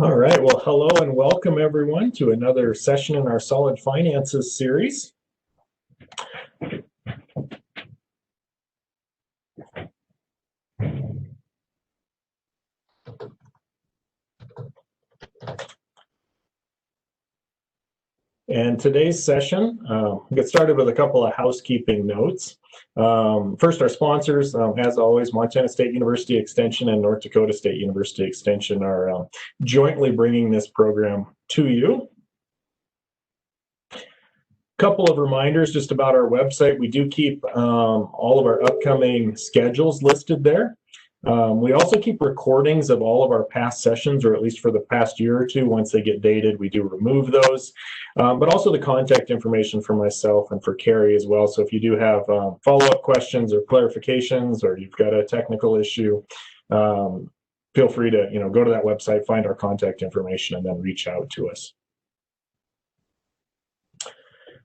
All right, well, hello and welcome everyone to another session in our Solid Finances series. And today's session, we'll get started with a couple of housekeeping notes. First, our sponsors, as always, Montana State University Extension and North Dakota State University Extension are jointly bringing this program to you. Couple of reminders just about our website. We do keep all of our upcoming schedules listed there. We also keep recordings of all of our past sessions, or at least for the past year or two. Once they get dated, we do remove those. But also the contact information for myself and for Carrie as well. So if you do have follow-up questions or clarifications, or you've got a technical issue, feel free to go to that website, find our contact information, and then reach out to us.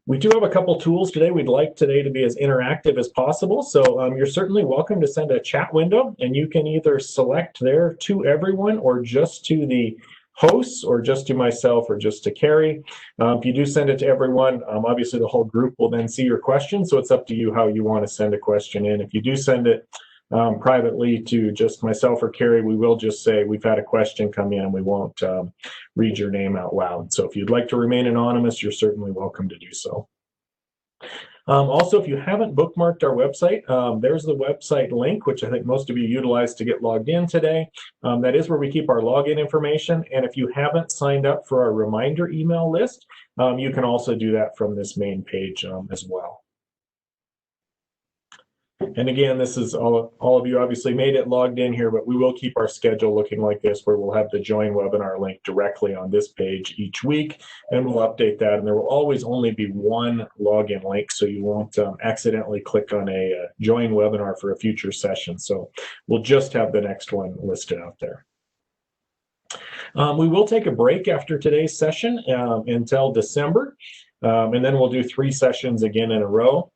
We do have a couple tools today. We'd like today to be as interactive as possible. So you're certainly welcome to send a chat window, and you can either select there to everyone or just to the hosts or just to myself or just to Carrie. If you do send it to everyone, obviously the whole group will then see your question. So it's up to you how you want to send a question in. If you do send it privately to just myself or Carrie, we will just say we've had a question come in and we won't read your name out loud. So if you'd like to remain anonymous, you're certainly welcome to do so. Also, if you haven't bookmarked our website, there's the website link, which I think most of you utilize to get logged in today. That is where we keep our login information. And if you haven't signed up for our reminder email list, you can also do that from this main page as well. And again, this is all of you obviously made it logged in here, but we will keep our schedule looking like this, where we'll have the join webinar link directly on this page each week, and we'll update that. And there will always only be one login link, so you won't accidentally click on a join webinar for a future session. So we'll just have the next one listed out there. We will take a break after today's session until December, and then we'll do 3 sessions again in a row.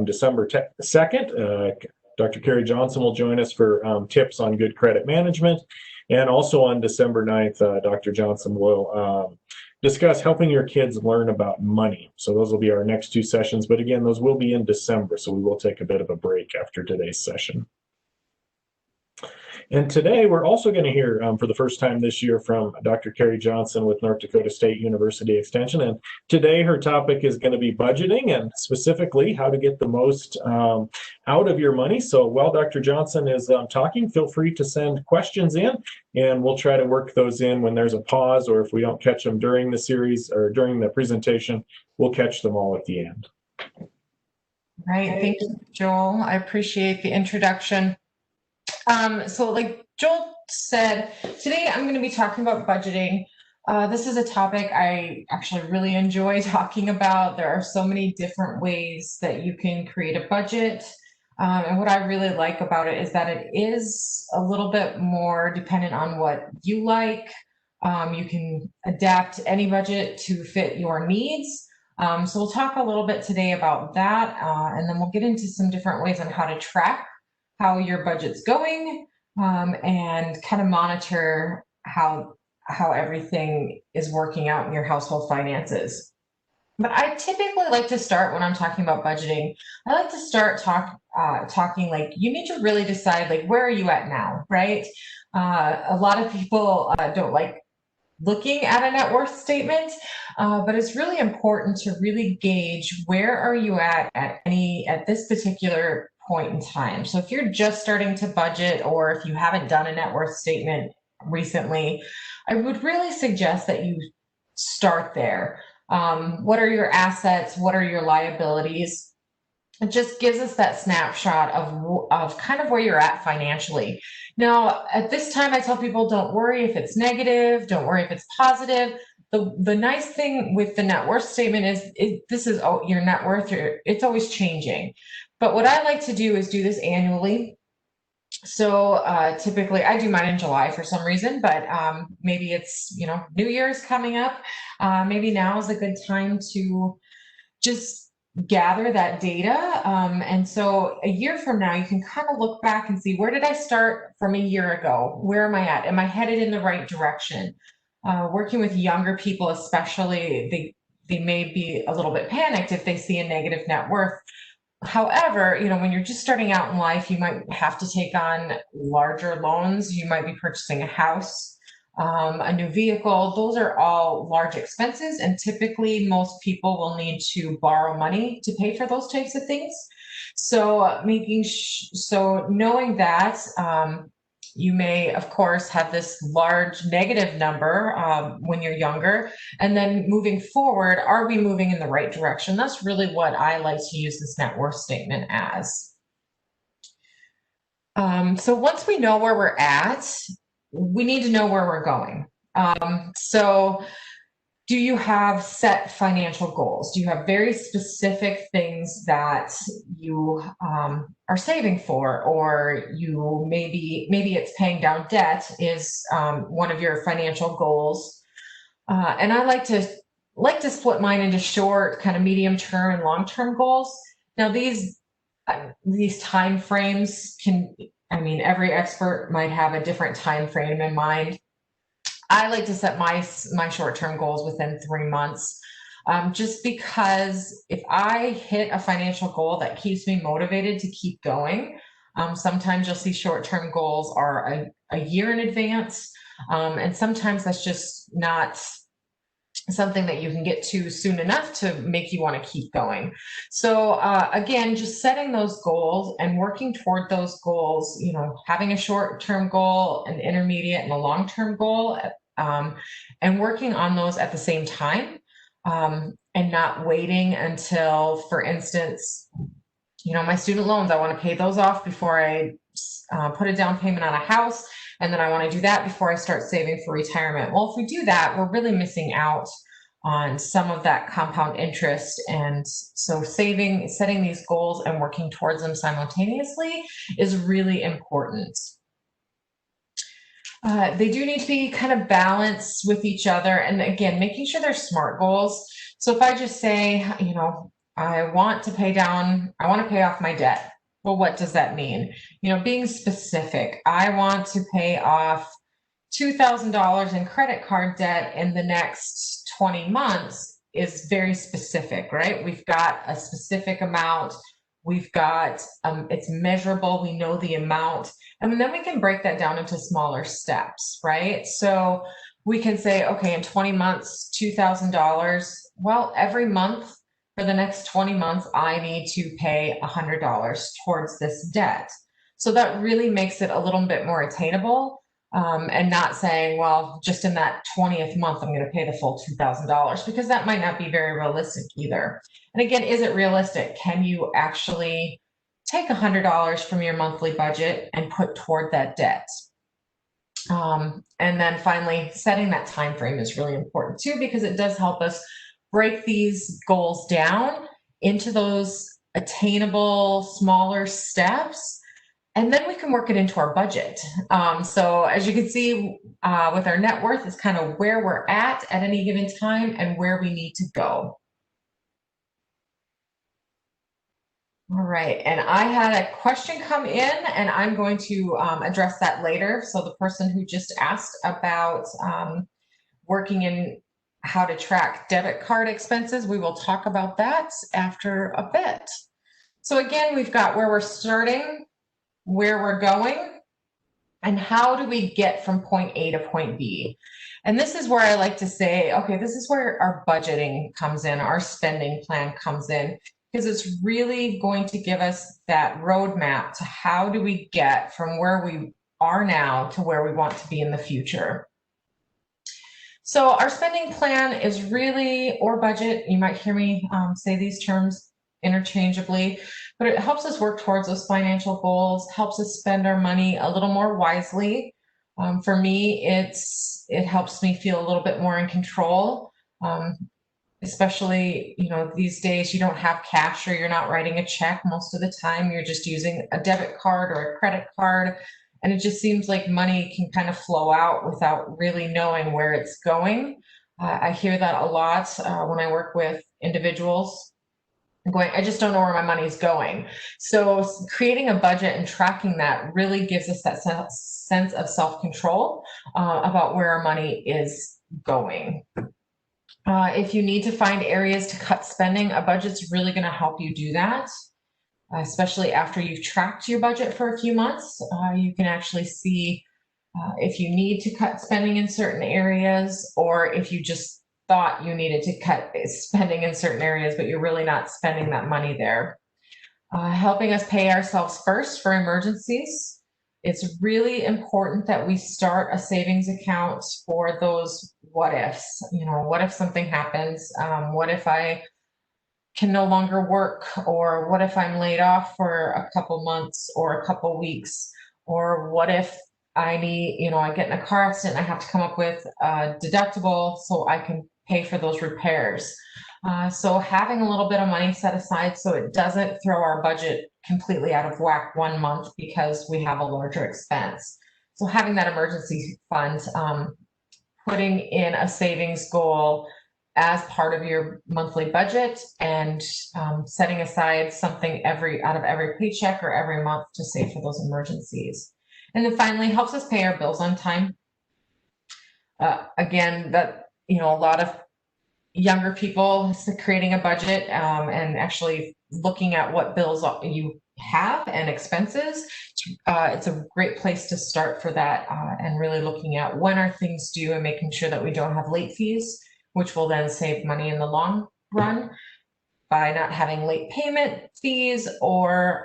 December 2nd, Dr. Carrie Johnson will join us for tips on good credit management. And also on December 9th, Dr. Johnson will discuss helping your kids learn about money. So those will be our next 2 sessions. But again, those will be in December. So we will take a bit of a break after today's session. And today we're also going to hear for the first time this year from Dr. Carrie Johnson with North Dakota State University Extension. And today her topic is going to be budgeting, and specifically how to get the most out of your money. So while Dr. Johnson is talking, feel free to send questions in, and we'll try to work those in when there's a pause, or if we don't catch them during the series or during the presentation, we'll catch them all at the end. Right. Thank you, Joel. I appreciate the introduction. So like Joel said, today I'm going to be talking about budgeting. This is a topic I actually really enjoy talking about. There are so many different ways that you can create a budget. And what I really like about it is that it is a little bit more dependent on what you like. You can adapt any budget to fit your needs. So we'll talk a little bit today about that, and then we'll get into some different ways on how to track how your budget's going, and kind of monitor how everything is working out in your household finances. But I typically like to start when I'm talking about budgeting. I like to start talking like you need to really decide like where are you at now, right? A lot of people don't like looking at a net worth statement, but it's really important to really gauge where are you at this particular point in time. So if you're just starting to budget, or if you haven't done a net worth statement recently, I would really suggest that you start there. What are your assets? What are your liabilities? It just gives us that snapshot of kind of where you're at financially. Now, at this time, I tell people, don't worry if it's negative, don't worry if it's positive. The nice thing with the net worth statement is this is your net worth, it's always changing. But what I like to do is do this annually. So typically I do mine in July for some reason, but maybe it's, New Year's coming up. Maybe now is a good time to just gather that data. And so a year from now, you can kind of look back and see, where did I start from a year ago? Where am I at? Am I headed in the right direction? Working with younger people, especially, they may be a little bit panicked if they see a negative net worth. However, when you're just starting out in life, you might have to take on larger loans. You might be purchasing a house, a new vehicle. Those are all large expenses, and typically most people will need to borrow money to pay for those types of things. So knowing that, you may, of course, have this large negative number when you're younger, and then moving forward, are we moving in the right direction? That's really what I like to use this net worth statement as. So once we know where we're at, we need to know where we're going. So do you have set financial goals? Do you have very specific things that you are saving for, or you maybe it's paying down debt is one of your financial goals? And I like to split mine into short, kind of medium term and long term goals. Now these time frames can, every expert might have a different time frame in mind. I like to set my short-term goals within 3 months, just because if I hit a financial goal that keeps me motivated to keep going. Sometimes you'll see short-term goals are a year in advance, and sometimes that's just not something that you can get to soon enough to make you want to keep going. So again, just setting those goals and working toward those goals, having a short-term goal, an intermediate and a long-term goal, and working on those at the same time, and not waiting until, for instance, my student loans, I want to pay those off before I put a down payment on a house. And then I want to do that before I start saving for retirement. Well, if we do that, we're really missing out on some of that compound interest. And so setting these goals and working towards them simultaneously is really important. They do need to be kind of balanced with each other. And again, making sure they're SMART goals. So if I just say, I want to pay off my debt. Well, what does that mean? Being specific. I want to pay off $2,000 in credit card debt in the next 20 months is very specific, right? We've got a specific amount. We've got, it's measurable. We know the amount. And then we can break that down into smaller steps, right? So we can say, okay, in 20 months, $2,000. Well, every month, for the next 20 months, I need to pay $100 towards this debt. So that really makes it a little bit more attainable, and not saying, well, just in that 20th month, I'm going to pay the full $2,000, because that might not be very realistic either. And again, is it realistic? Can you actually take $100 from your monthly budget and put toward that debt? And then finally, setting that time frame is really important too, because it does help us break these goals down into those attainable, smaller steps, and then we can work it into our budget. So as you can see, with our net worth, is kind of where we're at any given time and where we need to go. All right, and I had a question come in, and I'm going to address that later. So the person who just asked about working in how to track debit card expenses, we will talk about that after a bit. So again, we've got where we're starting, where we're going, and how do we get from point A to point B. And this is where I like to say, okay, this is where our budgeting comes in, our spending plan comes in, because it's really going to give us that roadmap to how do we get from where we are now to where we want to be in the future. So our spending plan is really, or budget, you might hear me say these terms interchangeably, but it helps us work towards those financial goals, helps us spend our money a little more wisely. For me, it helps me feel a little bit more in control, especially, these days you don't have cash, or you're not writing a check most of the time. You're just using a debit card or a credit card. And it just seems like money can kind of flow out without really knowing where it's going. I hear that a lot when I work with individuals. I just don't know where my money's going. So creating a budget and tracking that really gives us that sense of self-control about where our money is going. If you need to find areas to cut spending, a budget's really going to help you do that, especially after you've tracked your budget for a few months. You can actually see if you need to cut spending in certain areas, or if you just thought you needed to cut spending in certain areas, but you're really not spending that money there. Helping us pay ourselves first for emergencies. It's really important that we start a savings account for those what ifs. You know, what if something happens? What if I can no longer work? Or what if I'm laid off for a couple months or a couple weeks? Or what if I need, you know, I get in a car accident and I have to come up with a deductible so I can pay for those repairs. So having a little bit of money set aside so it doesn't throw our budget completely out of whack one month because we have a larger expense. So having that emergency fund, putting in a savings goal as part of your monthly budget, and setting aside something out of every paycheck or every month to save for those emergencies. And then finally, helps us pay our bills on time. Again, that, you know, a lot of younger people creating a budget and actually looking at what bills you have and expenses. It's a great place to start for that, and really looking at when are things due and making sure that we don't have late fees, which will then save money in the long run by not having late payment fees, or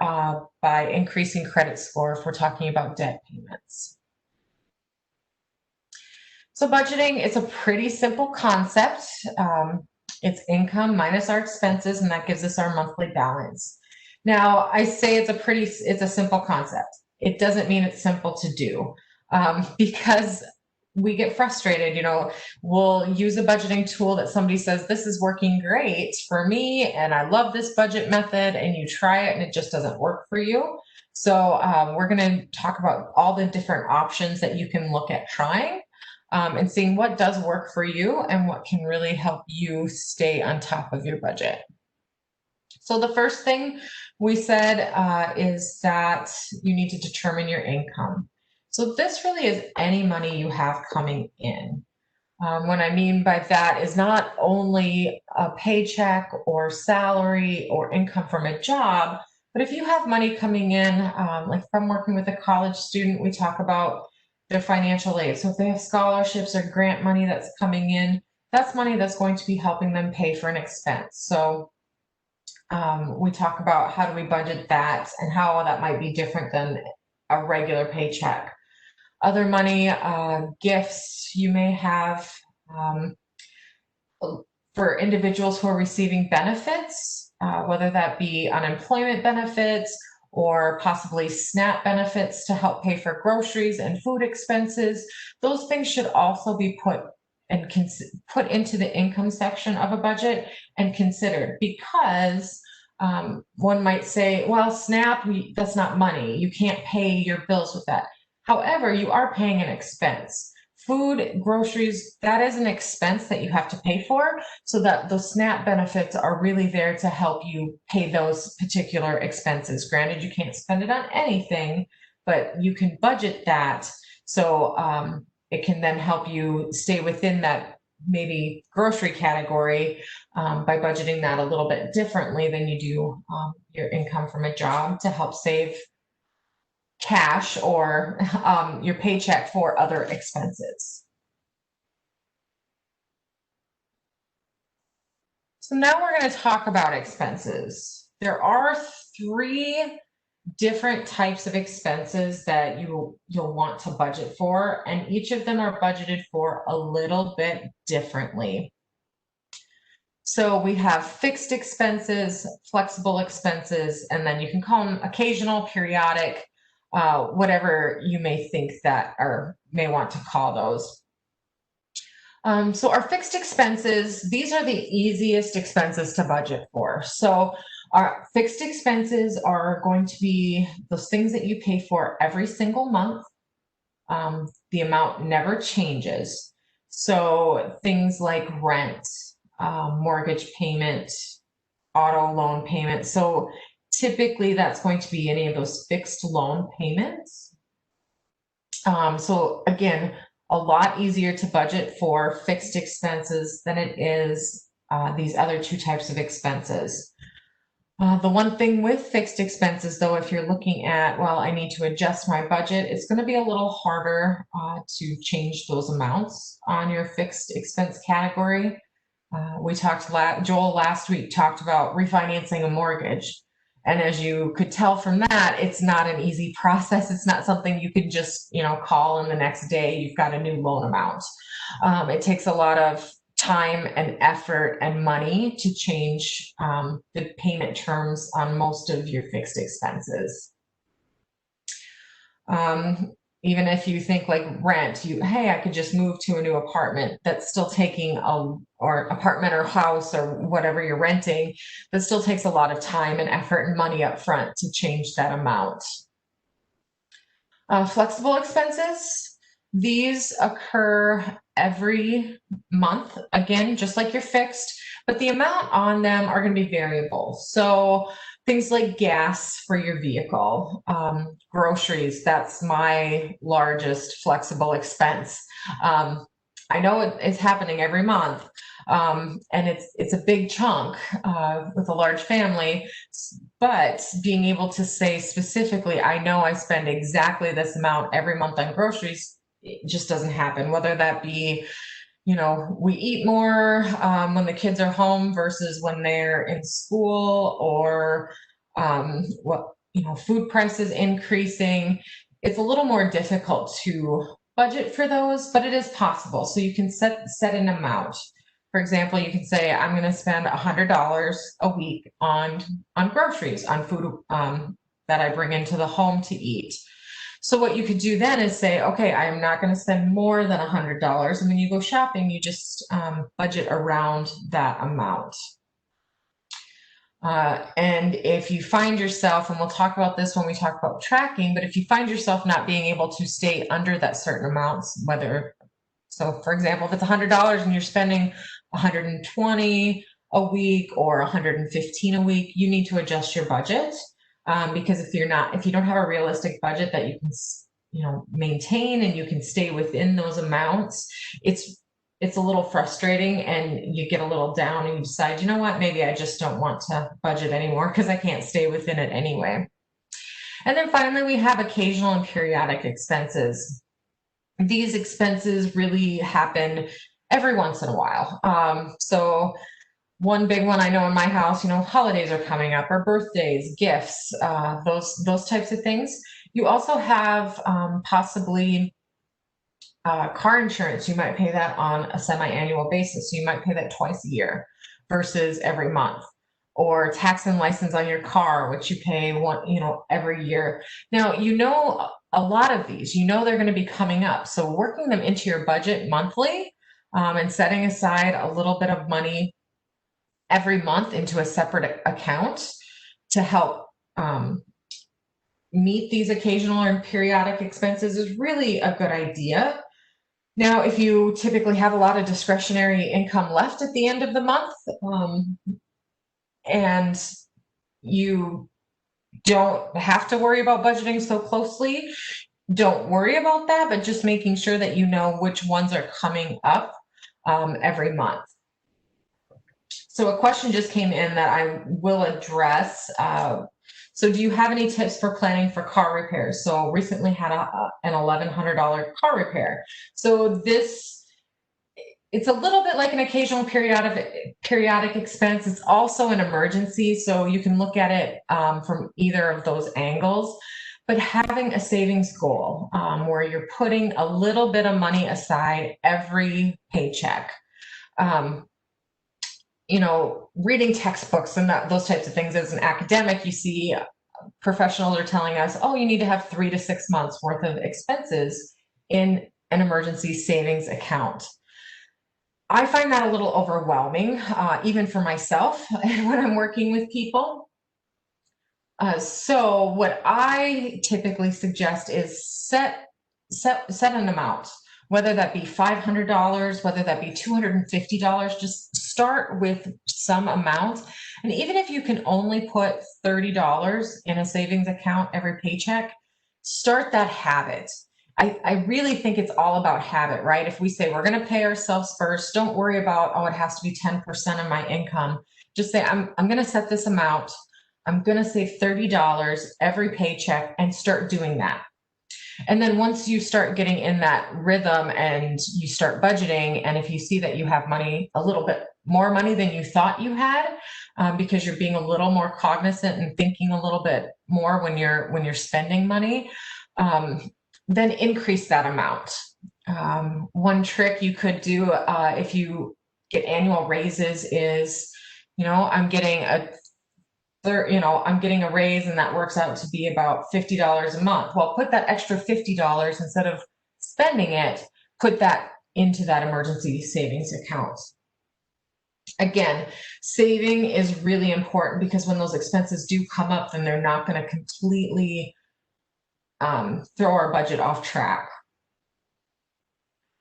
by increasing credit score if we're talking about debt payments. So budgeting is a pretty simple concept. It's income minus our expenses, and that gives us our monthly balance. Now, I say it's a simple concept. It doesn't mean it's simple to do, because we get frustrated. You know, we'll use a budgeting tool that somebody says, this is working great for me, and I love this budget method, and you try it and it just doesn't work for you. So we're going to talk about all the different options that you can look at trying. And seeing what does work for you and what can really help you stay on top of your budget. So the first thing we said is that you need to determine your income. So this really is any money you have coming in. What I mean by that is not only a paycheck or salary or income from a job, but if you have money coming in, like from working with a college student, we talk about their financial aid. So if they have scholarships or grant money that's coming in, that's money that's going to be helping them pay for an expense. So we talk about how do we budget that and how that might be different than a regular paycheck. Other money, gifts you may have, for individuals who are receiving benefits, whether that be unemployment benefits or possibly SNAP benefits to help pay for groceries and food expenses. Those things should also be put into the income section of a budget and considered, because one might say, well, SNAP, that's not money. You can't pay your bills with that. However, you are paying an expense. Food, groceries, that is an expense that you have to pay for, so that those SNAP benefits are really there to help you pay those particular expenses. Granted, you can't spend it on anything, but you can budget that, so it can then help you stay within that maybe grocery category by budgeting that a little bit differently than you do your income from a job, to help save cash or your paycheck for other expenses. So now we're going to talk about expenses. There are 3 different types of expenses that you'll want to budget for, and each of them are budgeted for a little bit differently. So we have fixed expenses, flexible expenses, and then you can call them occasional, periodic, whatever you may think that, or may want to call those. So our fixed expenses, these are the easiest expenses to budget for. So our fixed expenses are going to be those things that you pay for every single month. The amount never changes. So things like rent, mortgage payment, auto loan payment. So typically that's going to be any of those fixed loan payments. So again, a lot easier to budget for fixed expenses than it is these other two types of expenses. The one thing with fixed expenses, though, if you're looking at, well, I need to adjust my budget, it's going to be a little harder to change those amounts on your fixed expense category. We talked, Joel last week talked about refinancing a mortgage. And as you could tell from that, it's not an easy process. It's not something you can just, call and the next day you've got a new loan amount. It takes a lot of time and effort and money to change the payment terms on most of your fixed expenses. Even if you think like rent, hey, I could just move to a new apartment. That's still taking or apartment or house or whatever you're renting. That still takes a lot of time and effort and money up front to change that amount. Flexible expenses, these occur every month, again, just like your fixed, but the amount on them are going to be variable. So things like gas for your vehicle, groceries, that's my largest flexible expense. I know it's happening every month, and it's a big chunk with a large family, but being able to say specifically, I know I spend exactly this amount every month on groceries, it just doesn't happen, whether that be, we eat more when the kids are home versus when they're in school, or food prices increasing. It's a little more difficult to budget for those, but it is possible. So you can set an amount. For example, you can say, I'm going to spend $100 a week on groceries, on food that I bring into the home to eat. So what you could do then is say, okay, I am not going to spend more than $100. And when you go shopping, you just budget around that amount. And if you find yourself, and we'll talk about this when we talk about tracking, but if you find yourself not being able to stay under that certain amounts, so for example, if it's $100 and you're spending 120 a week or 115 a week, you need to adjust your budget. Because if you don't have a realistic budget that you can, maintain and you can stay within those amounts, it's a little frustrating and you get a little down and you decide, you know what, maybe I just don't want to budget anymore because I can't stay within it anyway. And then finally, we have occasional and periodic expenses. These expenses really happen every once in a while. So one big one I know in my house, holidays are coming up, or birthdays, gifts, those types of things. You also have possibly car insurance. You might pay that on a semi-annual basis. So you might pay that twice a year versus every month. Or tax and license on your car, which you pay every year. Now, a lot of these, they're going to be coming up. So working them into your budget monthly and setting aside a little bit of money every month into a separate account to help meet these occasional and periodic expenses is really a good idea. Now, if you typically have a lot of discretionary income left at the end of the month, and you don't have to worry about budgeting so closely, don't worry about that, but just making sure that you know which ones are coming up every month. So a question just came in that I will address. So do you have any tips for planning for car repairs? So recently had an $1,100 car repair. So it's a little bit like an occasional periodic expense. It's also an emergency. So you can look at it from either of those angles. But having a savings goal where you're putting a little bit of money aside every paycheck. Reading textbooks and those types of things. As an academic, you see professionals are telling us, oh, you need to have 3 to 6 months worth of expenses in an emergency savings account. I find that a little overwhelming, even for myself when I'm working with people. So what I typically suggest is set an amount. Whether that be $500, whether that be $250, just start with some amount. And even if you can only put $30 in a savings account every paycheck, start that habit. I really think it's all about habit, right? If we say we're going to pay ourselves first, don't worry about, oh, it has to be 10% of my income. Just say, I'm going to set this amount. I'm going to save $30 every paycheck and start doing that. And then once you start getting in that rhythm and you start budgeting, and if you see that you have money, a little bit more money than you thought you had, because you're being a little more cognizant and thinking a little bit more when you're spending money, then increase that amount. One trick you could do if you get annual raises is, I'm getting a raise and that works out to be about $50 a month. Well, put that extra $50 instead of spending it, put that into that emergency savings account. Again, saving is really important because when those expenses do come up, then they're not going to completely throw our budget off track.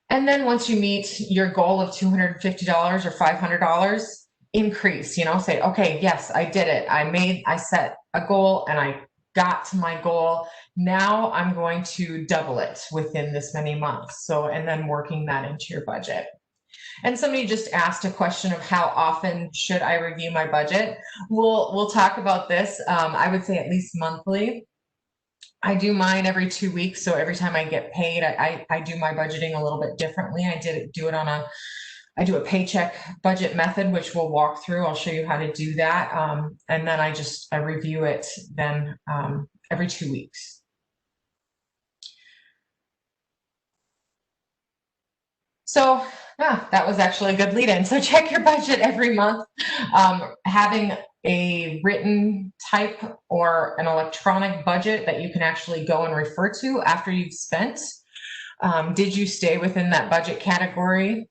And then once you meet your goal of $250 or $500, increase, say, okay, yes, I did it. I set a goal and I got to my goal. Now I'm going to double it within this many months. So, and then working that into your budget. And somebody just asked a question of how often should I review my budget? We'll talk about this. I would say at least monthly. I do mine every 2 weeks. So every time I get paid, I do my budgeting a little bit differently. I do a paycheck budget method, which we'll walk through. I'll show you how to do that. And then I review it then every 2 weeks. So that was actually a good lead in. So check your budget every month. Having a written type or an electronic budget that you can actually go and refer to after you've spent. Did you stay within that budget category?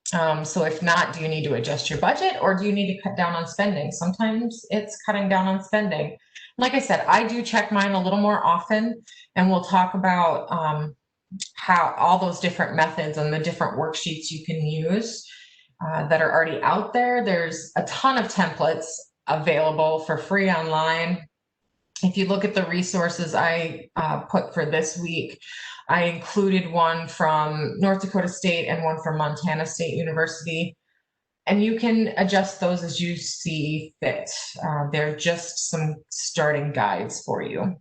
So if not, do you need to adjust your budget or do you need to cut down on spending? Sometimes it's cutting down on spending. Like I said, I do check mine a little more often, and we'll talk about how all those different methods and the different worksheets you can use that are already out there. There's a ton of templates available for free online. If you look at the resources I put for this week, I included one from North Dakota State and one from Montana State University, and you can adjust those as you see fit. They're just some starting guides for you.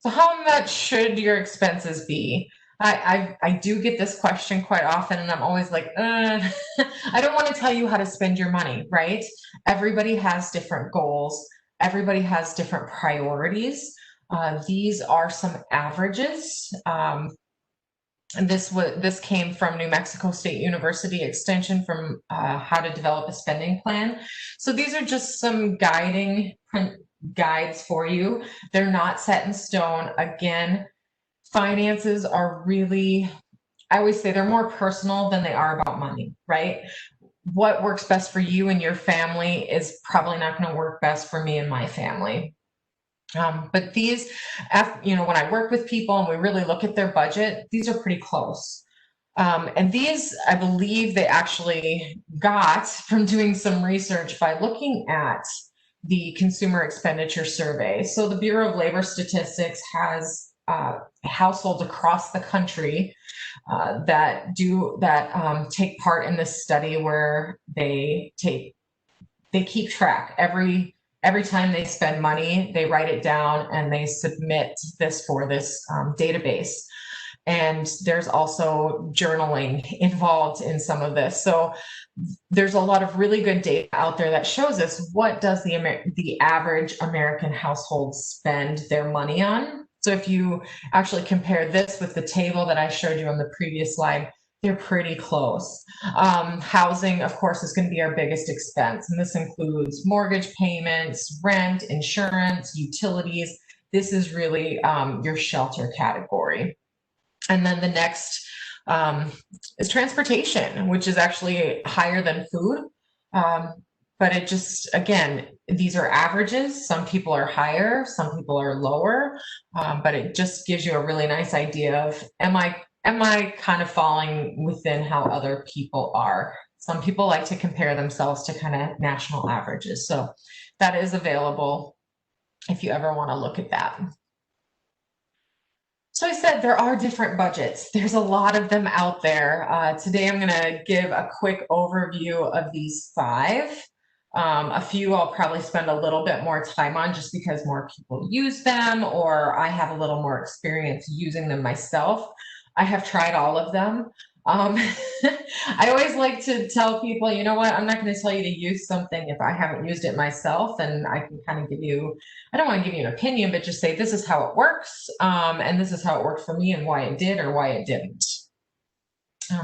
So how much should your expenses be? I do get this question quite often, and I'm always like, I don't want to tell you how to spend your money, right? Everybody has different goals. Everybody has different priorities. These are some averages. And this came from New Mexico State University Extension from how to develop a spending plan. So these are just some guides for you. They're not set in stone. Again, finances are really, I always say they're more personal than they are about money, right? What works best for you and your family is probably not going to work best for me and my family. But these, when I work with people and we really look at their budget, these are pretty close. And these, I believe they actually got from doing some research by looking at the Consumer Expenditure Survey. So the Bureau of Labor Statistics has households across the country that take part in this study where they keep track every time they spend money, they write it down and they submit this for this database. And there's also journaling involved in some of this. So there's a lot of really good data out there that shows us what does the average American household spend their money on. So if you actually compare this with the table that I showed you on the previous slide, they're pretty close. Housing, of course, is going to be our biggest expense. And this includes mortgage payments, rent, insurance, utilities. This is really your shelter category. And then the next is transportation, which is actually higher than food. But it just, again, these are averages. Some people are higher, some people are lower, but it just gives you a really nice idea of, am I kind of falling within how other people are? Some people like to compare themselves to kind of national averages. So that is available if you ever want to look at that. So I said there are different budgets. There's a lot of them out there. Today I'm going to give a quick overview of these five. A few I'll probably spend a little bit more time on just because more people use them or I have a little more experience using them myself. I have tried all of them. Um, I always like to tell people, you know what, I'm not going to tell you to use something if I haven't used it myself, and I can kind of give you, I don't want to give you an opinion, but just say this is how it works, and this is how it worked for me and why it did or why it didn't.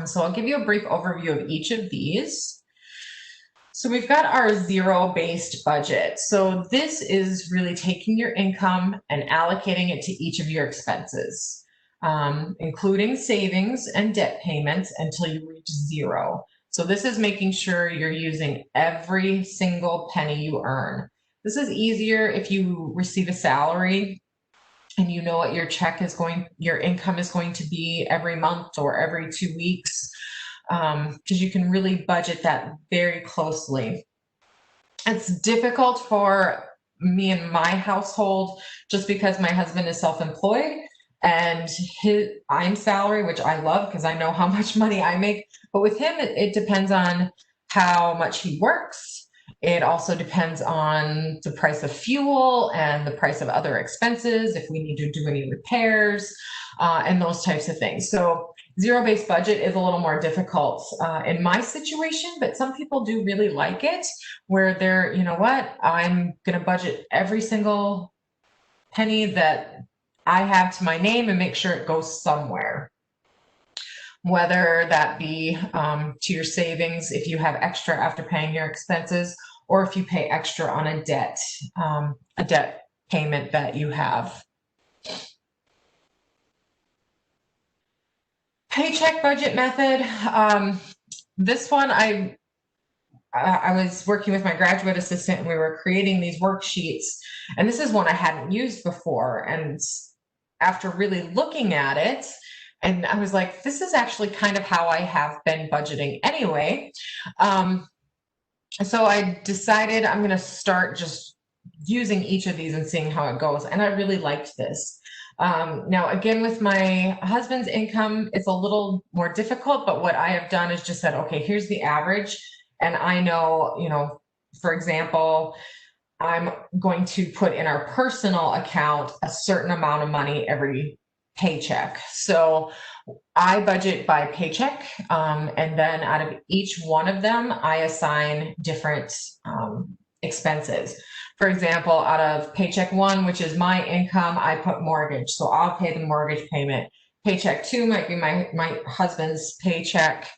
So I'll give you a brief overview of each of these. So we've got our zero-based budget. So this is really taking your income and allocating it to each of your expenses, including savings and debt payments until you reach zero. So this is making sure you're using every single penny you earn. This is easier if you receive a salary and you know what your your income is going to be every month or every 2 weeks, because you can really budget that very closely. It's difficult for me and my household just because my husband is self-employed and I'm salary, which I love because I know how much money I make. But with him, it depends on how much he works. It also depends on the price of fuel and the price of other expenses, if we need to do any repairs, and those types of things. So zero-based budget is a little more difficult in my situation, but some people do really like it, where they're, you know what, I'm going to budget every single penny that I have to my name and make sure it goes somewhere. Whether that be to your savings if you have extra after paying your expenses, or if you pay extra on a debt payment that you have. Paycheck budget method. This one I was working with my graduate assistant and we were creating these worksheets, and this is one I hadn't used before. And after really looking at it, and I was like, this is actually kind of how I have been budgeting anyway. So I decided I'm going to start just using each of these and seeing how it goes. And I really liked this. Now, again, with my husband's income, it's a little more difficult, but what I have done is just said, okay, here's the average. And I know, you know, for example, I'm going to put in our personal account a certain amount of money every paycheck. So I budget by paycheck, and then out of each one of them, I assign different expenses. For example, out of paycheck one, which is my income, I put mortgage. So I'll pay the mortgage payment. Paycheck two might be my husband's paycheck,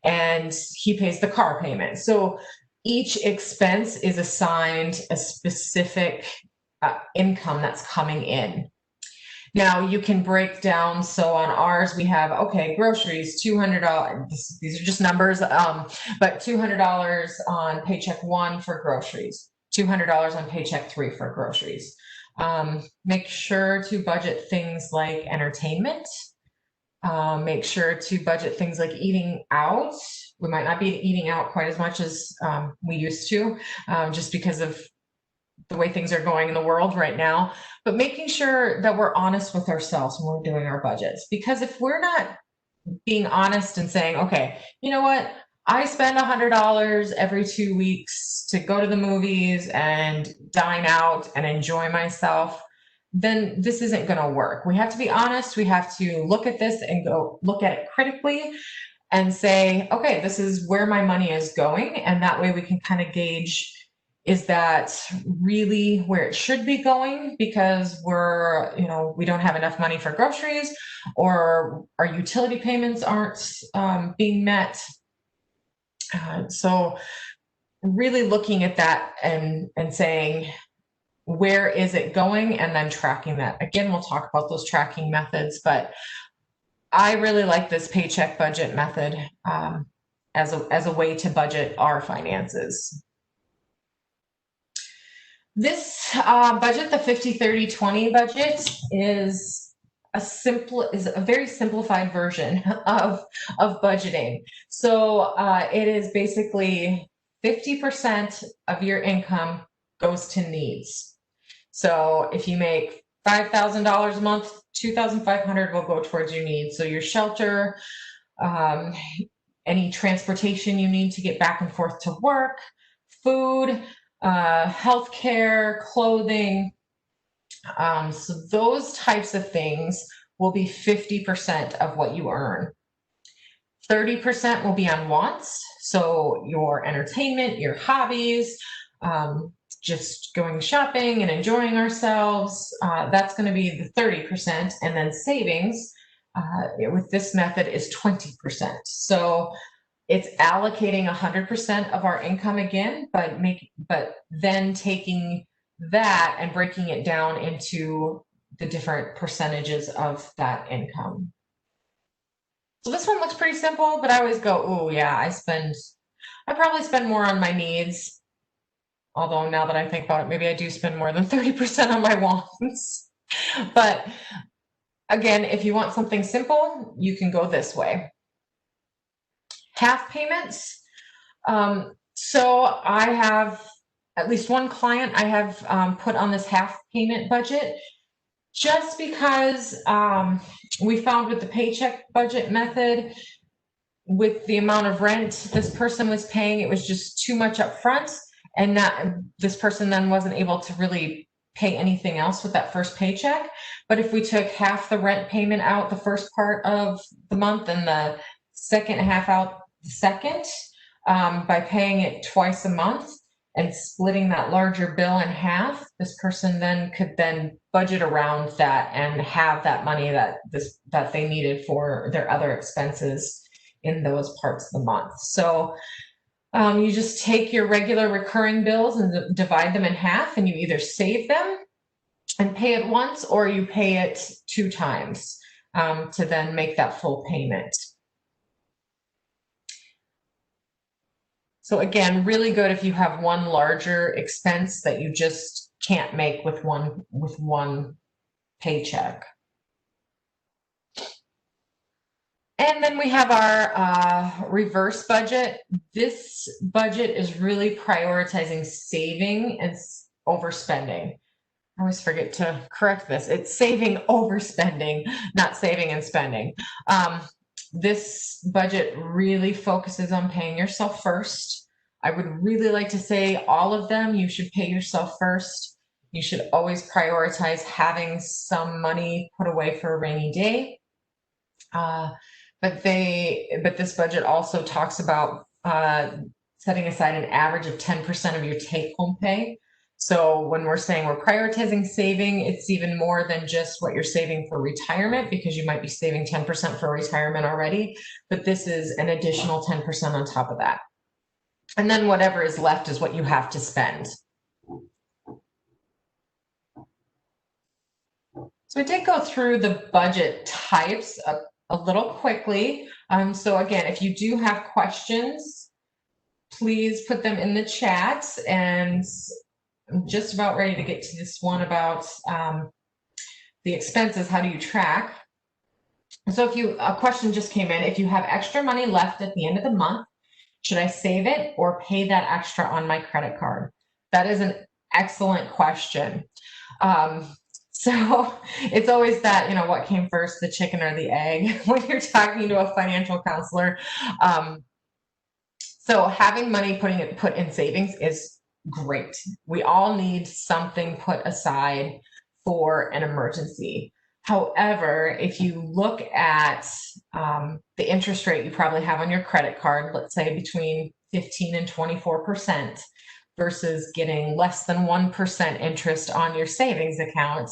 and he pays the car payment. So each expense is assigned a specific income that's coming in. Now you can break down. So on ours, we have, okay, groceries, $200. These are just numbers, but $200 on paycheck one for groceries, $200 on paycheck three for groceries. Make sure to budget things like entertainment. Make sure to budget things like eating out. We might not be eating out quite as much as we used to, just because of the way things are going in the world right now, but making sure that we're honest with ourselves when we're doing our budgets. Because if we're not being honest and saying, okay, you know what, I spend $100 every 2 weeks to go to the movies and dine out and enjoy myself, then this isn't going to work. We have to be honest. We have to look at this and go look at it critically and say, okay, this is where my money is going. And that way we can kind of gauge, is that really where it should be going because we don't have enough money for groceries, or our utility payments aren't being met. So really looking at that and saying, where is it going? And then tracking that. Again, we'll talk about those tracking methods, but I really like this paycheck budget method as a way to budget our finances. This budget, the 50-30-20 budget, is a very simplified version of budgeting. So it is basically 50% of your income goes to needs. So if you make $5,000 a month, 2,500 will go towards your needs. So your shelter, any transportation you need to get back and forth to work, food, healthcare, clothing. So those types of things will be 50% of what you earn. 30% will be on wants. So your entertainment, your hobbies, just going shopping and enjoying ourselves. That's going to be the 30%. And then savings with this method is 20%. So it's allocating 100% of our income again, but then taking that and breaking it down into the different percentages of that income. So this one looks pretty simple, but I always go, oh yeah, I probably spend more on my needs. Although now that I think about it, maybe I do spend more than 30% on my wants. But again, if you want something simple, you can go this way. Half payments. So I have at least one client I have put on this half payment budget just because we found with the paycheck budget method, with the amount of rent this person was paying, it was just too much up front, and this person then wasn't able to really pay anything else with that first paycheck. But if we took half the rent payment out the first part of the month and the second half out the second, by paying it twice a month and splitting that larger bill in half, this person then could then budget around that and have that money that they needed for their other expenses in those parts of the month. So you just take your regular recurring bills and divide them in half, and you either save them and pay it once, or you pay it 2 times to then make that full payment. So again, really good if you have one larger expense that you just can't make with one paycheck. And then we have our reverse budget. This budget is really prioritizing saving and overspending. I always forget to correct this. It's saving overspending, not saving and spending. This budget really focuses on paying yourself first. I would really like to say all of them, you should pay yourself first. You should always prioritize having some money put away for a rainy day. But this budget also talks about setting aside an average of 10% of your take-home pay. So when we're saying we're prioritizing saving, it's even more than just what you're saving for retirement, because you might be saving 10% for retirement already, but this is an additional 10% on top of that. And then whatever is left is what you have to spend. So I did go through the budget types a little quickly. So again, if you do have questions, please put them in the chat, and I'm just about ready to get to this one about the expenses. How do you track? So a question just came in. If you have extra money left at the end of the month, should I save it or pay that extra on my credit card? That is an excellent question. So it's always that, what came first, the chicken or the egg, when you're talking to a financial counselor. So having money put in savings is great. We all need something put aside for an emergency. However, if you look at the interest rate you probably have on your credit card, let's say between 15 and 24%, versus getting less than 1% interest on your savings account,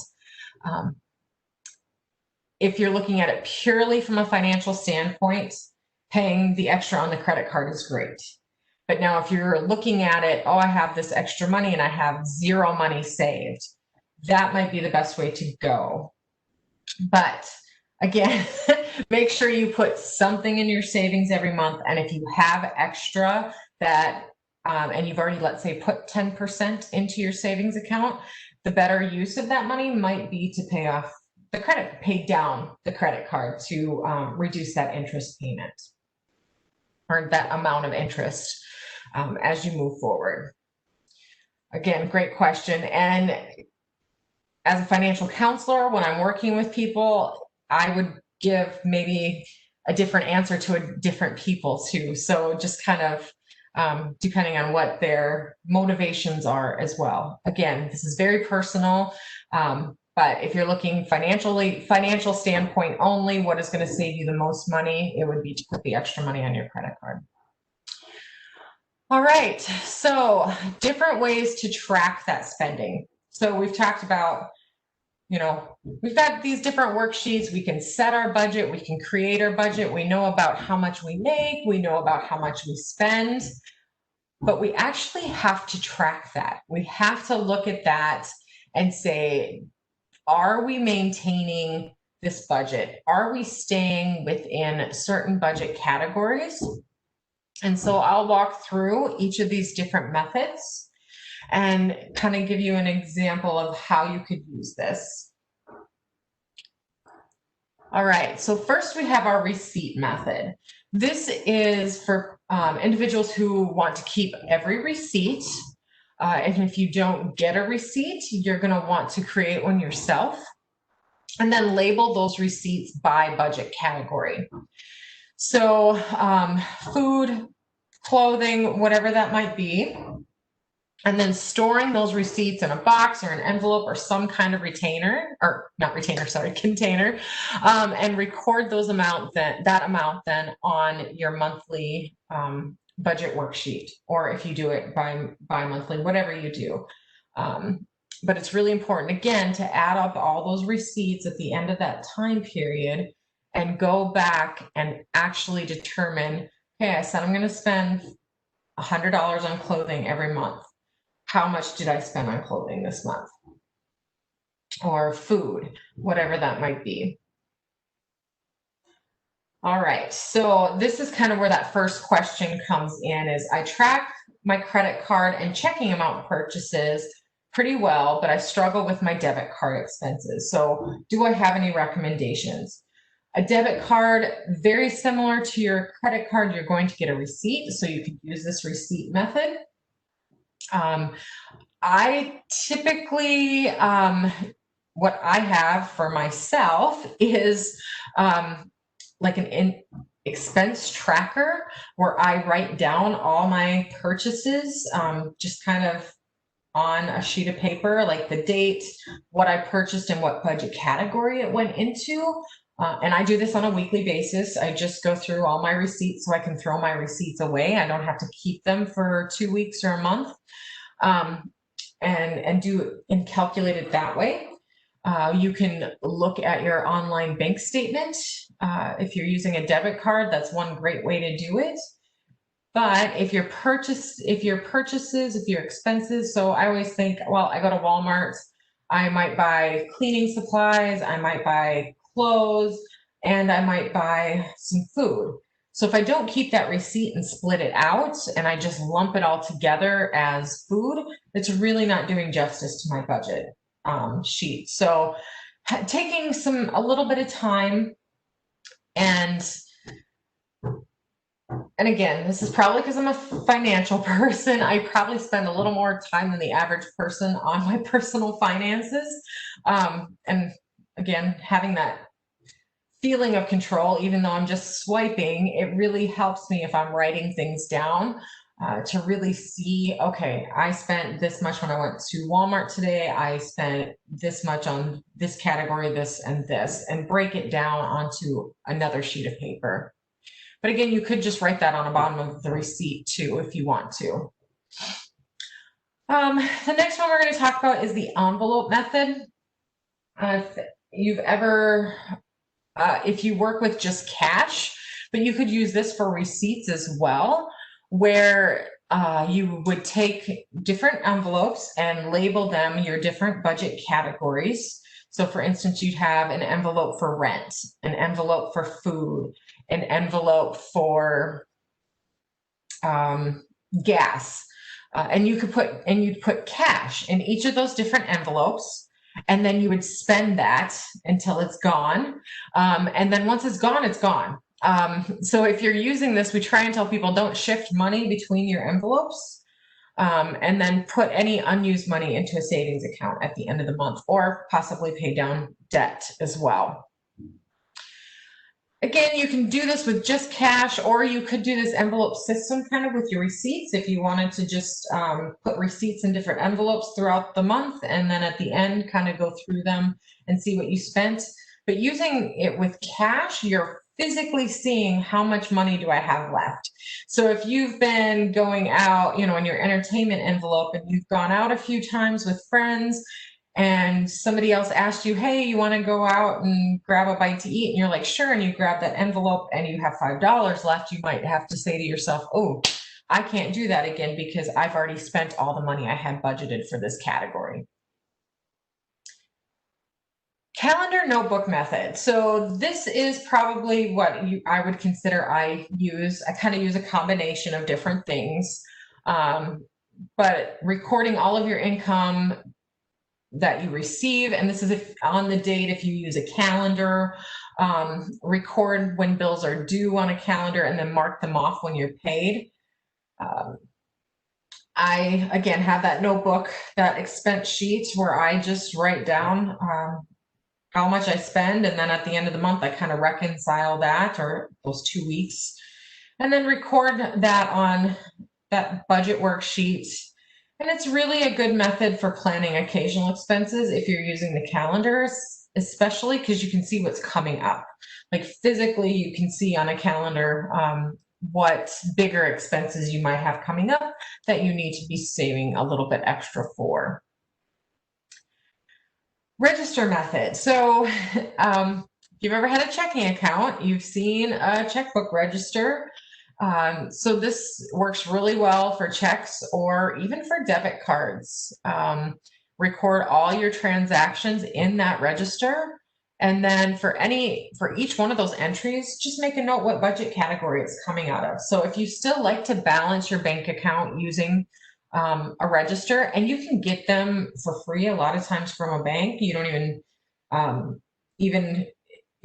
if you're looking at it purely from a financial standpoint, paying the extra on the credit card is great. But now if you're looking at it, oh, I have this extra money and I have zero money saved, that might be the best way to go. But again, make sure you put something in your savings every month. And if you have extra that, and you've already, let's say, put 10% into your savings account, the better use of that money might be to pay down the credit card to reduce that interest payment, or that amount of interest as you move forward. Again, great question. And as a financial counselor, when I'm working with people, I would give maybe a different answer to different people too. So just kind of depending on what their motivations are as well. Again, this is very personal. But if you're looking financial standpoint only, what is going to save you the most money? It would be to put the extra money on your credit card. All right, so different ways to track that spending. So we've talked about, we've got these different worksheets. We can set our budget. We can create our budget. We know about how much we make. We know about how much we spend. But we actually have to track that. We have to look at that and say, are we maintaining this budget? Are we staying within certain budget categories? And so I'll walk through each of these different methods and kind of give you an example of how you could use this. All right, so first we have our receipt method. This is for individuals who want to keep every receipt. And if you don't get a receipt, you're going to want to create one yourself and then label those receipts by budget category. So food, clothing, whatever that might be, and then storing those receipts in a box or an envelope or some kind of container, and record those that amount then on your monthly budget worksheet, or if you do it bi-monthly, whatever you do. But it's really important, again, to add up all those receipts at the end of that time period and go back and actually determine, okay, I said I'm going to spend $100 on clothing every month. How much did I spend on clothing this month? Or food, whatever that might be. All right, so this is kind of where that first question comes in, is I track my credit card and checking amount purchases pretty well, but I struggle with my debit card expenses. So do I have any recommendations? A debit card, very similar to your credit card, you're going to get a receipt, so you can use this receipt method. I typically, what I have for myself is like an expense tracker where I write down all my purchases, just kind of on a sheet of paper, like the date, what I purchased and what budget category it went into. And I do this on a weekly basis. I just go through all my receipts so I can throw my receipts away. I don't have to keep them for 2 weeks or a month, and calculate it that way. You can look at your online bank statement. If you're using a debit card, that's one great way to do it. But if your expenses, so I always think, well, I go to Walmart, I might buy cleaning supplies, I might buy clothes, and I might buy some food. So if I don't keep that receipt and split it out and I just lump it all together as food, it's really not doing justice to my budget sheet. So taking a little bit of time and again, this is probably because I'm a financial person. I probably spend a little more time than the average person on my personal finances. And again, having that feeling of control, even though I'm just swiping, it really helps me if I'm writing things down to really see, okay, I spent this much when I went to Walmart today. I spent this much on this category, this, and break it down onto another sheet of paper. But again, you could just write that on the bottom of the receipt too, if you want to. The next one we're going to talk about is the envelope method. If you work with just cash, but you could use this for receipts as well, where you would take different envelopes and label them your different budget categories. So for instance, you'd have an envelope for rent, an envelope for food, an envelope for gas, and you'd put cash in each of those different envelopes, and then you would spend that until it's gone, and then once it's gone, it's gone. So if you're using this, we try and tell people don't shift money between your envelopes. and then put any unused money into a savings account at the end of the month, or possibly pay down debt as well. Again, you can do this with just cash, or you could do this envelope system kind of with your receipts if you wanted to just put receipts in different envelopes throughout the month, and then at the end kind of go through them and see what you spent. But using it with cash, you're physically seeing how much money do I have left. So if you've been going out, in your entertainment envelope, and you've gone out a few times with friends, and somebody else asked you, hey, you want to go out and grab a bite to eat? And you're like, sure. And you grab that envelope and you have $5 left. You might have to say to yourself, oh, I can't do that again because I've already spent all the money I had budgeted for this category. Calendar notebook method. So this is probably what I would consider I use. I kind of use a combination of different things, but recording all of your income that you receive, and this is if on the date, if you use a calendar, record when bills are due on a calendar and then mark them off when you're paid. I, again, have that notebook, that expense sheet where I just write down how much I spend, and then at the end of the month, I kind of reconcile that, or those 2 weeks, and then record that on that budget worksheet. And it's really a good method for planning occasional expenses if you're using the calendars, especially because you can see what's coming up. Like physically, you can see on a calendar what bigger expenses you might have coming up that you need to be saving a little bit extra for. Register method. So if you've ever had a checking account, you've seen a checkbook register. So this works really well for checks or even for debit cards. Record all your transactions in that register. And then for each one of those entries, just make a note what budget category it's coming out of. So if you still like to balance your bank account using a register, and you can get them for free a lot of times from a bank, you don't even,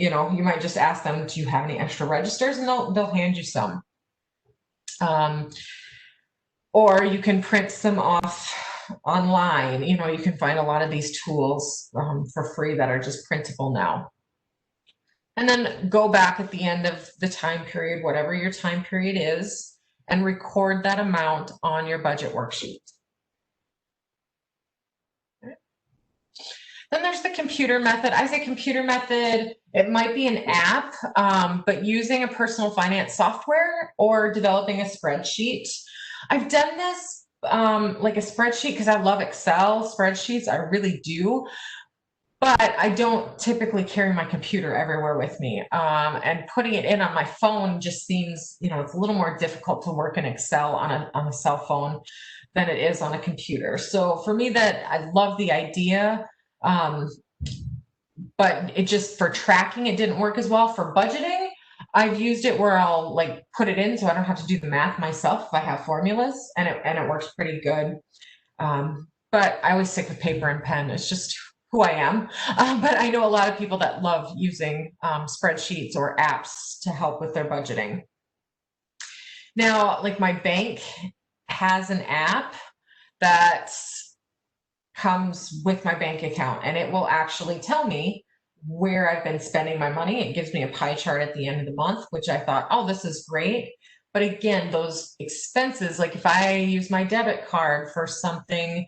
you might just ask them, do you have any extra registers? And they'll hand you some. Or you can print some off online. You can find a lot of these tools for free that are just printable now. And then go back at the end of the time period, whatever your time period is, and record that amount on your budget worksheet. Then there's the computer method. I say computer method, it might be an app, but using a personal finance software or developing a spreadsheet. I've done this like a spreadsheet because I love Excel spreadsheets, I really do. But I don't typically carry my computer everywhere with me. And putting it in on my phone just seems, it's a little more difficult to work in Excel on a cell phone than it is on a computer. So for me, I love the idea. But it just, for tracking, it didn't work as well. For budgeting, I've used it where I'll like put it in so I don't have to do the math myself if I have formulas, and it works pretty good. But I always stick with paper and pen. It's just who I am. But I know a lot of people that love using spreadsheets or apps to help with their budgeting. Now, like my bank has an app that comes with my bank account, and it will actually tell me where I've been spending my money. It gives me a pie chart at the end of the month, which I thought, oh, this is great. But again, those expenses, like if I use my debit card for something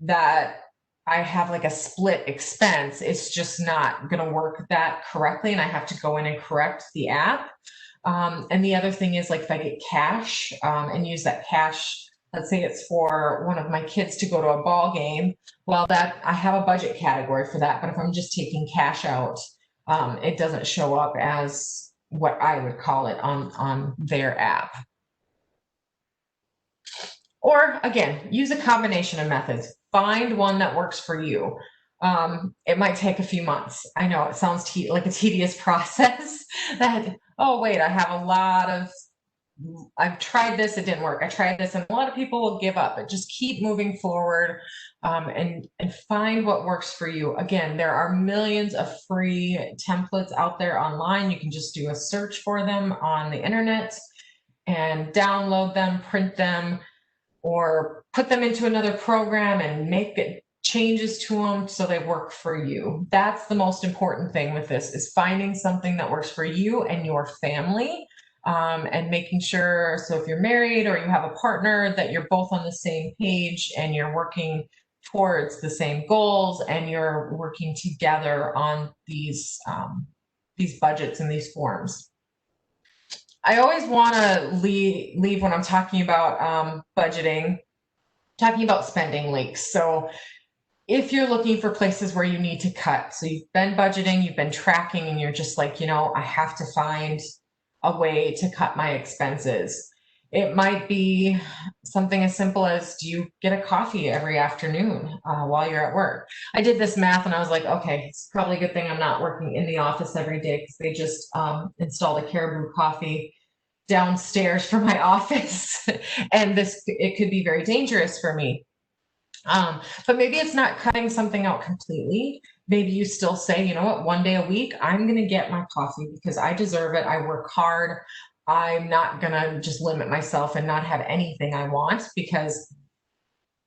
that I have like a split expense, it's just not going to work that correctly, and I have to go in and correct the app. And the other thing is, like if I get cash and use that cash, let's say it's for one of my kids to go to a ball game, well, that I have a budget category for that. But if I'm just taking cash out, it doesn't show up as what I would call it on their app. Or again, use a combination of methods. Find one that works for you. It might take a few months. I know it sounds like a tedious process that, oh wait, I have a lot of, I've tried this, it didn't work. I tried this, and a lot of people will give up. But just keep moving forward and find what works for you. Again, there are millions of free templates out there online. You can just do a search for them on the internet and download them, print them. or put them into another program and make it changes to them so they work for you. That's the most important thing with this, is finding something that works for you and your family, and making sure, so if you're married or you have a partner, that you're both on the same page and you're working towards the same goals and you're working together on these budgets and these forms. I always want to leave when I'm talking about budgeting, talking about spending leaks. So if you're looking for places where you need to cut, so you've been budgeting, you've been tracking, and you're just like, I have to find a way to cut my expenses. It might be something as simple as, do you get a coffee every afternoon while you're at work? I did this math and I was like, okay, it's probably a good thing I'm not working in the office every day, because they just installed a Caribou coffee downstairs from my office. And it could be very dangerous for me. But maybe it's not cutting something out completely. Maybe you still say, you know what, one day a week, I'm going to get my coffee because I deserve it. I work hard. I'm not going to just limit myself and not have anything I want, because,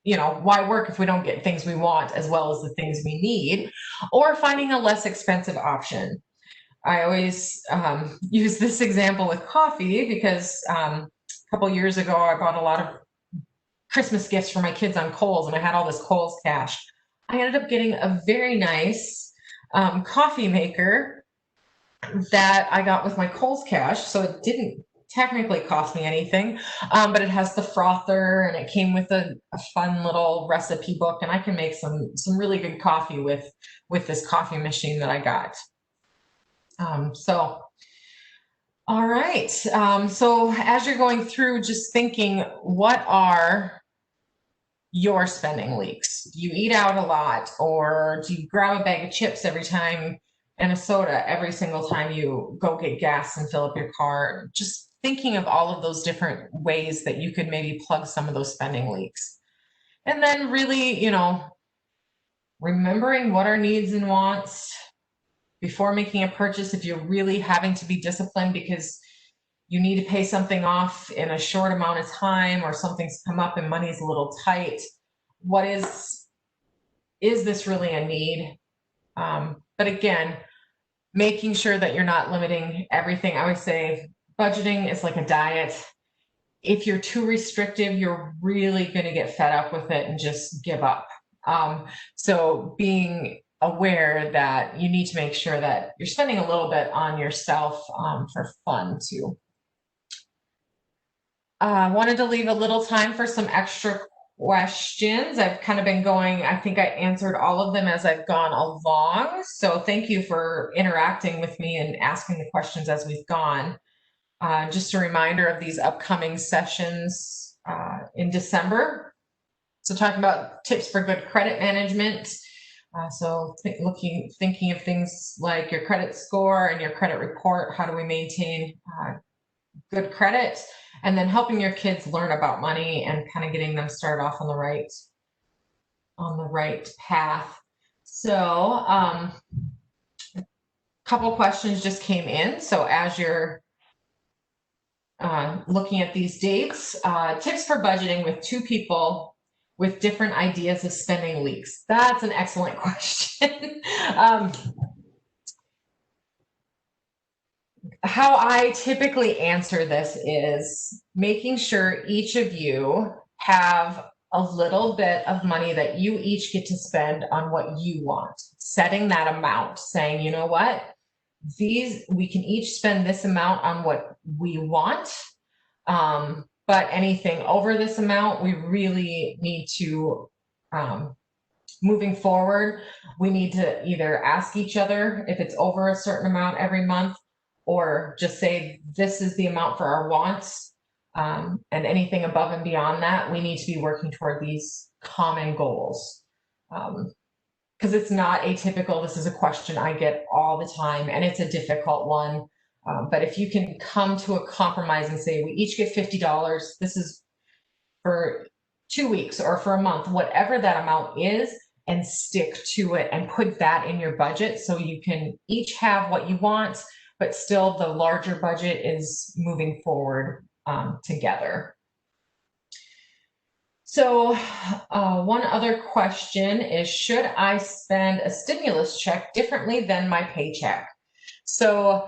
why work if we don't get things we want as well as the things we need? Or finding a less expensive option. I always use this example with coffee because a couple years ago, I bought a lot of Christmas gifts for my kids on Kohl's, and I had all this Kohl's cash. I ended up getting a very nice coffee maker that I got with my Kohl's cash. So it didn't technically cost me anything, but it has the frother, and it came with a fun little recipe book, and I can make some really good coffee with this coffee machine that I got. All right. So as you're going through, just thinking, what are your spending leaks? Do you eat out a lot, or do you grab a bag of chips every time and a soda every single time you go get gas and fill up your car? Just thinking of all of those different ways that you could maybe plug some of those spending leaks. And then really, remembering what our needs and wants before making a purchase. If you're really having to be disciplined because you need to pay something off in a short amount of time, or something's come up and money's a little tight, what is this really a need? But again, making sure that you're not limiting everything. I would say budgeting is like a diet. If you're too restrictive, you're really going to get fed up with it and just give up. So being aware that you need to make sure that you're spending a little bit on yourself for fun too. Wanted to leave a little time for some extra questions. I've kind of been going, I think I answered all of them as I've gone along. So thank you for interacting with me and asking the questions as we've gone. Just a reminder of these upcoming sessions in December. So talking about tips for good credit management. So thinking of things like your credit score and your credit report. How do we maintain good credit? And then helping your kids learn about money and kind of getting them started off on the right path. So a couple questions just came in. So as you're looking at these dates, tips for budgeting with two people with different ideas of spending leaks. That's an excellent question. How I typically answer this is making sure each of you have a little bit of money that you each get to spend on what you want, setting that amount, saying, you know what, we can each spend this amount on what we want, but anything over this amount, we really need to, moving forward, we need to either ask each other if it's over a certain amount every month, or just say, this is the amount for our wants, and anything above and beyond that, we need to be working toward these common goals. Because it's not atypical. This is a question I get all the time, and it's a difficult one. But if you can come to a compromise and say, we each get $50, this is for 2 weeks or for a month, whatever that amount is, and stick to it and put that in your budget so you can each have what you want, but still the larger budget is moving forward together. So one other question is, should I spend a stimulus check differently than my paycheck? So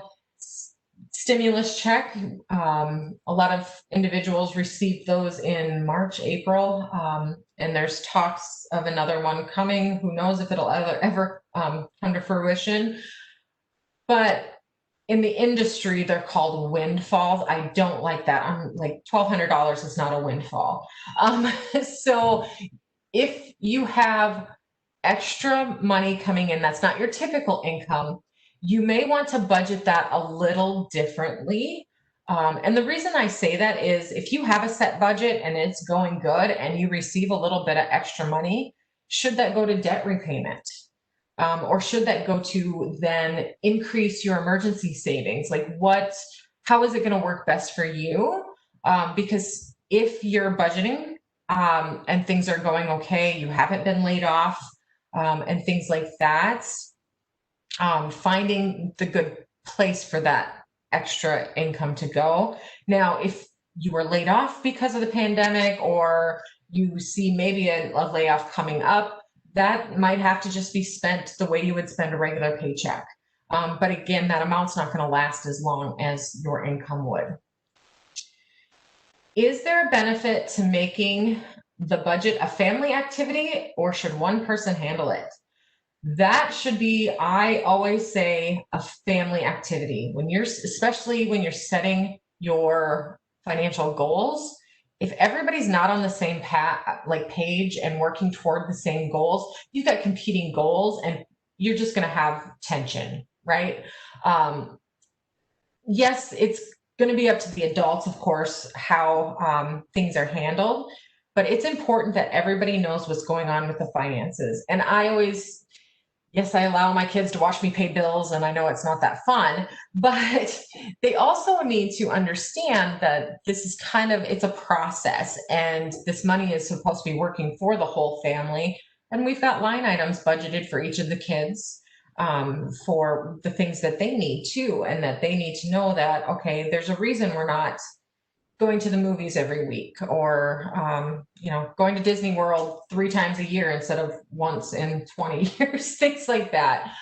stimulus check, a lot of individuals receive those in March, April, and there's talks of another one coming. Who knows if it'll ever come to fruition. But in the industry, they're called windfalls. I don't like that. I'm like, $1,200 is not a windfall. So if you have extra money coming in, that's not your typical income, you may want to budget that a little differently. And the reason I say that is if you have a set budget and it's going good and you receive a little bit of extra money, should that go to debt repayment? Or should that go to then increase your emergency savings? Like how is it going to work best for you? Because if you're budgeting and things are going okay, you haven't been laid off, and things like that, finding the good place for that extra income to go. Now, if you were laid off because of the pandemic, or you see maybe a layoff coming up, that might have to just be spent the way you would spend a regular paycheck. But again, that amount's not going to last as long as your income would. Is there a benefit to making the budget a family activity, or should one person handle it? That should be, I always say, a family activity. Especially when you're setting your financial goals, if everybody's not on the same page and working toward the same goals, you've got competing goals and you're just going to have tension, right? Yes, it's going to be up to the adults, of course, how things are handled, but it's important that everybody knows what's going on with the finances. And yes, I allow my kids to watch me pay bills, and I know it's not that fun, but they also need to understand that this is it's a process, and this money is supposed to be working for the whole family. And we've got line items budgeted for each of the kids for the things that they need too, and that they need to know that, okay, there's a reason we're not going to the movies every week, or going to Disney World 3 times a year instead of once in 20 years, things like that.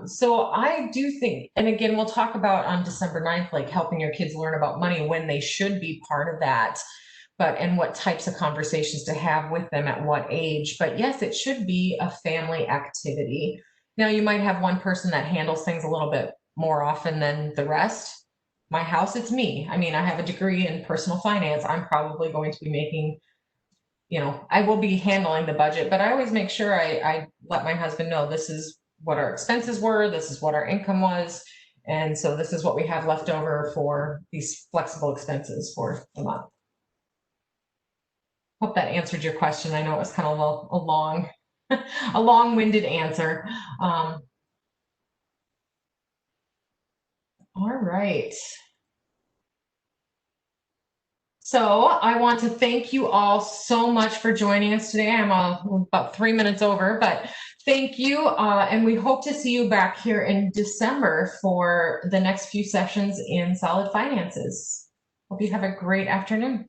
So I do think, and again, we'll talk about on December 9th, like helping your kids learn about money, when they should be part of that, and what types of conversations to have with them at what age. But yes, it should be a family activity. Now, you might have one person that handles things a little bit more often than the rest. My house, it's me. I mean, I have a degree in personal finance. I'm probably going to be making, I will be handling the budget, but I always make sure I let my husband know this is what our expenses were, this is what our income was, and so this is what we have left over for these flexible expenses for the month. Hope that answered your question. I know it was kind of a long, a long-winded answer. All right. So I want to thank you all so much for joining us today. I'm about 3 minutes over, but thank you. And we hope to see you back here in December for the next few sessions in Solid Finances. Hope you have a great afternoon.